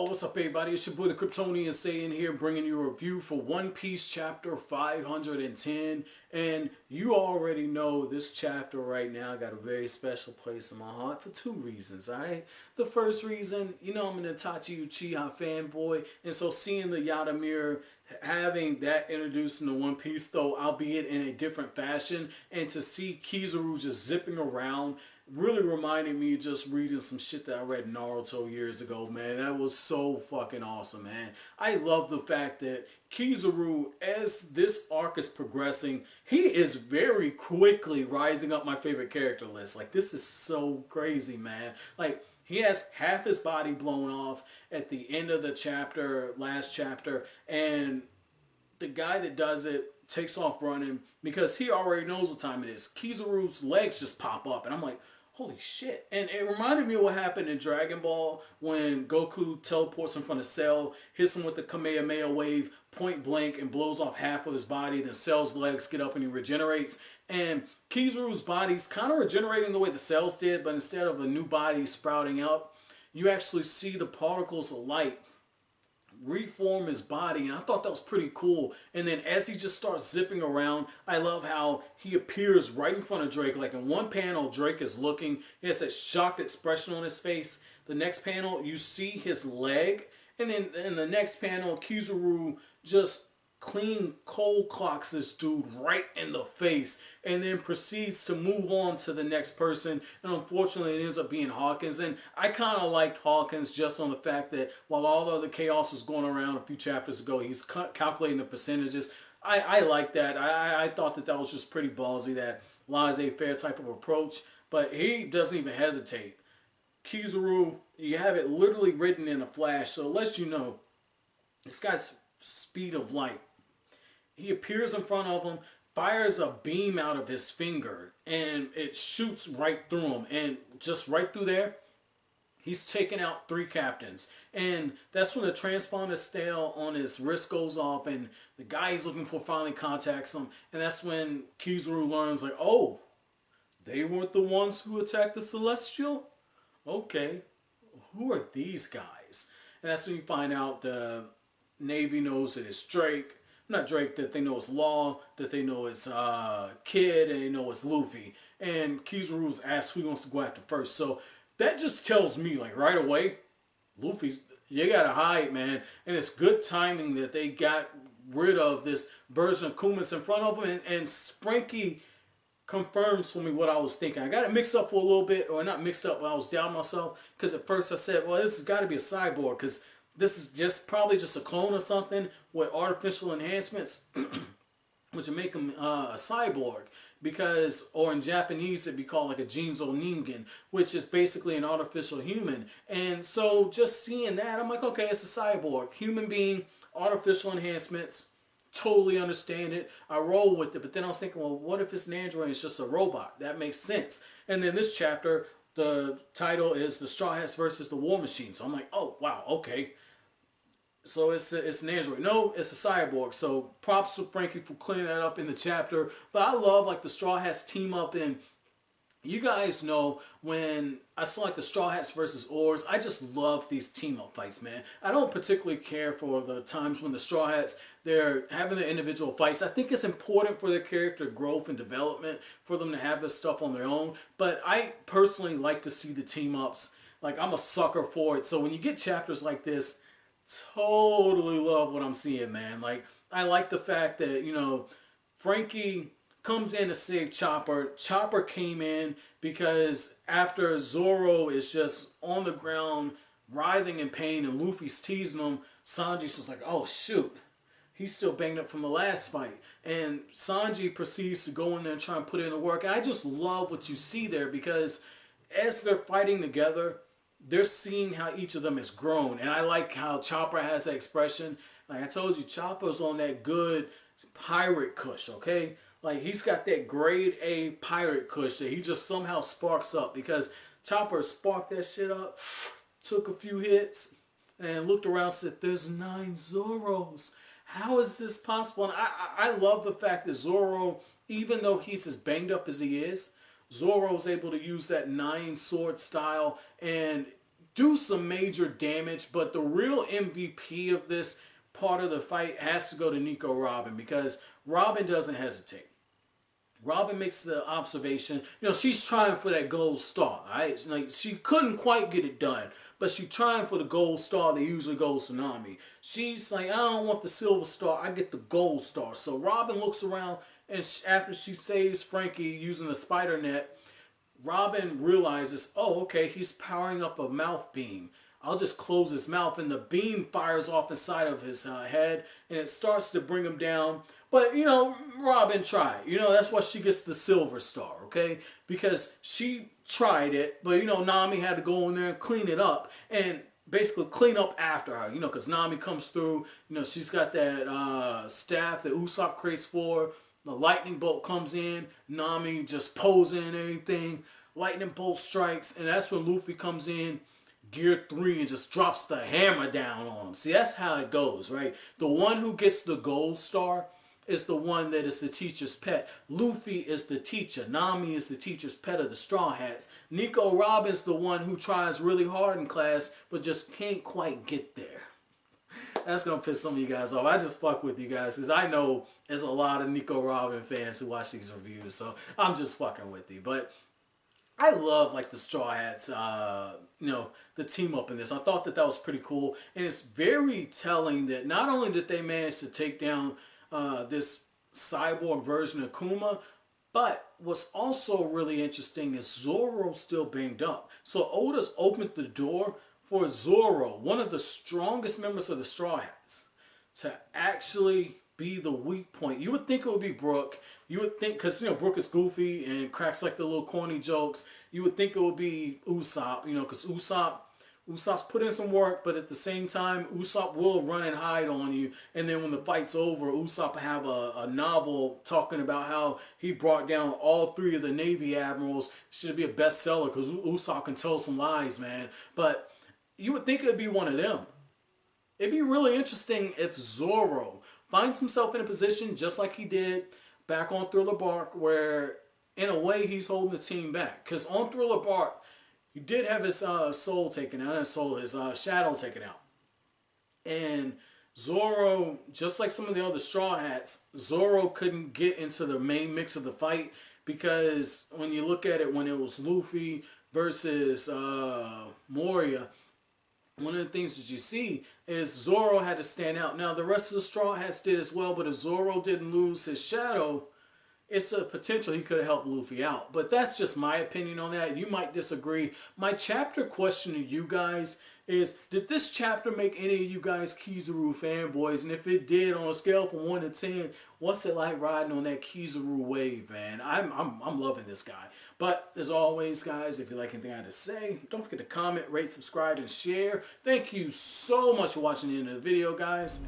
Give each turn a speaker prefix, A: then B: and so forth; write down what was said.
A: what's up everybody? It's your boy the Kryptonian saying here, bringing you a review for One Piece chapter 510. And you already know this chapter right now got a very special place in my heart for two reasons, alright? The first reason, I'm an Itachi Uchiha fanboy, and so seeing the Yadamir having that introduced into One Piece, though albeit in a different fashion, and to see Kizaru just zipping around really reminded me of just reading some shit that I read in Naruto years ago, man. That was so fucking awesome, man. I love the fact that Kizaru, as this arc is progressing, he is very quickly rising up my favorite character list. Like, this is so crazy, man. Like, he has half his body blown off at the end of the chapter, last chapter, and the guy that does it takes off running because he already knows what time it is. Kizaru's legs just pop up, and I'm like, holy shit. And it reminded me of what happened in Dragon Ball when Goku teleports in front of Cell, hits him with the Kamehameha wave, point blank, and blows off half of his body. Then Cell's legs get up and he regenerates. And Kizaru's body's kind of regenerating the way the Cells did, but instead of a new body sprouting up, you actually see the particles of light reform his body, and I thought that was pretty cool. And then as he just starts zipping around, I love how he appears right in front of Drake. Like in one panel, Drake is looking, he has that shocked expression on his face. The next panel, you see his leg, and then in the next panel, Kizaru just clean cold clocks this dude right in the face and then proceeds to move on to the next person, and unfortunately it ends up being Hawkins. And I kind of liked Hawkins just on the fact that while all the other chaos was going around a few chapters ago, he's calculating the percentages. I like that. I thought that was just pretty ballsy, that laissez-faire type of approach, but he doesn't even hesitate. Kizaru, you have it literally written in a flash, so it lets you know this guy's speed of light. He appears in front of him, fires a beam out of his finger, and it shoots right through him. And just right through there, he's taken out 3 captains. And that's when the transponder stale on his wrist goes off, and the guy he's looking for finally contacts him. And that's when Kizaru learns, like, oh, they weren't the ones who attacked the Celestial? Okay, who are these guys? And that's when you find out the Navy knows that it's Drake. Not Drake, that they know it's Law, that they know it's Kid, and they know it's Luffy. And Kizaru's asked who he wants to go after first. So that just tells me, like, right away, Luffy's, you gotta hide, man. And it's good timing that they got rid of this version of Kuma's in front of him. And Frankie confirms for me what I was thinking. I got it mixed up for a little bit, or not mixed up, but I was doubting myself. Because at first I said, well, this has got to be a cyborg, because this is just probably just a clone or something with artificial enhancements, which would make him a cyborg. Because, or in Japanese, it'd be called like a Jinzo Ningen, which is basically an artificial human. And so just seeing that, I'm like, okay, it's a cyborg. Human being, artificial enhancements, totally understand it. I roll with it. But then I was thinking, well, what if it's an android and it's just a robot? That makes sense. And then this chapter, the title is The Straw Hats versus the War Machine. So I'm like, oh, wow, okay. So it's an android. No, it's a cyborg. So props to Frankie for clearing that up in the chapter. But I love, like, the Straw Hats team up. And you guys know when I saw, like, the Straw Hats versus Oars, I just love these team up fights, man. I don't particularly care for the times when the Straw Hats, they're having their individual fights. I think it's important for their character growth and development for them to have this stuff on their own. But I personally like to see the team ups. Like, I'm a sucker for it. So when you get chapters like this, totally love what I'm seeing, man. Like, I like the fact that, Frankie comes in to save Chopper. Chopper came in because after Zoro is just on the ground writhing in pain and Luffy's teasing him, Sanji's just like, oh shoot, he's still banged up from the last fight. And Sanji proceeds to go in there and try and put in the work. And I just love what you see there, because as they're fighting together, they're seeing how each of them has grown. And I like how Chopper has that expression. Like I told you, Chopper's on that good pirate kush, okay? Like, he's got that grade A pirate kush that he just somehow sparks up, because Chopper sparked that shit up, took a few hits, and looked around and said, there's 9 Zoros. How is this possible? And I love the fact that Zoro, even though he's as banged up as he is, Zoro's able to use that 9 sword style and do some major damage, but the real MVP of this part of the fight has to go to Nico Robin, because Robin doesn't hesitate. Robin makes the observation, she's trying for that gold star, right? Like, she couldn't quite get it done, but she's trying for the gold star that usually goes to Nami. She's like, I don't want the silver star, I get the gold star. So Robin looks around, and after she saves Frankie using the spider net, Robin realizes, oh, okay, he's powering up a mouth beam. I'll just close his mouth, and the beam fires off inside of his head, and it starts to bring him down. But, Robin tried. That's why she gets the silver star, okay? Because she tried it, but, Nami had to go in there and clean it up, and basically clean up after her, because Nami comes through, she's got that staff that Usopp creates for her. The lightning bolt comes in, Nami just posing and everything. Lightning bolt strikes, and that's when Luffy comes in, Gear 3, and just drops the hammer down on him. See, that's how it goes, right? The one who gets the gold star is the one that is the teacher's pet. Luffy is the teacher. Nami is the teacher's pet of the Straw Hats. Nico Robin's the one who tries really hard in class, but just can't quite get there. That's going to piss some of you guys off. I just fuck with you guys because I know there's a lot of Nico Robin fans who watch these reviews, so I'm just fucking with you. But I love, like, the Straw Hats, the team up in this. I thought that was pretty cool. And it's very telling that not only did they manage to take down this cyborg version of Kuma, but what's also really interesting is Zoro's still banged up. So Oda's opened the door for Zoro, one of the strongest members of the Straw Hats, to actually be the weak point. You would think it would be Brook. You would think, because, Brook is goofy and cracks like the little corny jokes. You would think it would be Usopp, because Usopp's put in some work, but at the same time, Usopp will run and hide on you. And then when the fight's over, Usopp will have a novel talking about how he brought down all 3 of the Navy admirals. Should be a bestseller because Usopp can tell some lies, man. But you would think it would be one of them. It'd be really interesting if Zoro finds himself in a position just like he did back on Thriller Bark, where in a way he's holding the team back. Because on Thriller Bark, he did have his soul taken out, his shadow taken out. And Zoro, just like some of the other Straw Hats, Zoro couldn't get into the main mix of the fight because when you look at it, when it was Luffy versus Moria, one of the things that you see is Zoro had to stand out. Now, the rest of the Straw Hats did as well, but if Zoro didn't lose his shadow, it's a potential he could have helped Luffy out. But that's just my opinion on that. You might disagree. My chapter question to you guys is, did this chapter make any of you guys Kizaru fanboys? And if it did, on a scale from 1 to 10, what's it like riding on that Kizaru wave, man? I'm loving this guy. But as always, guys, if you like anything I had to say, don't forget to comment, rate, subscribe, and share. Thank you so much for watching the end of the video, guys.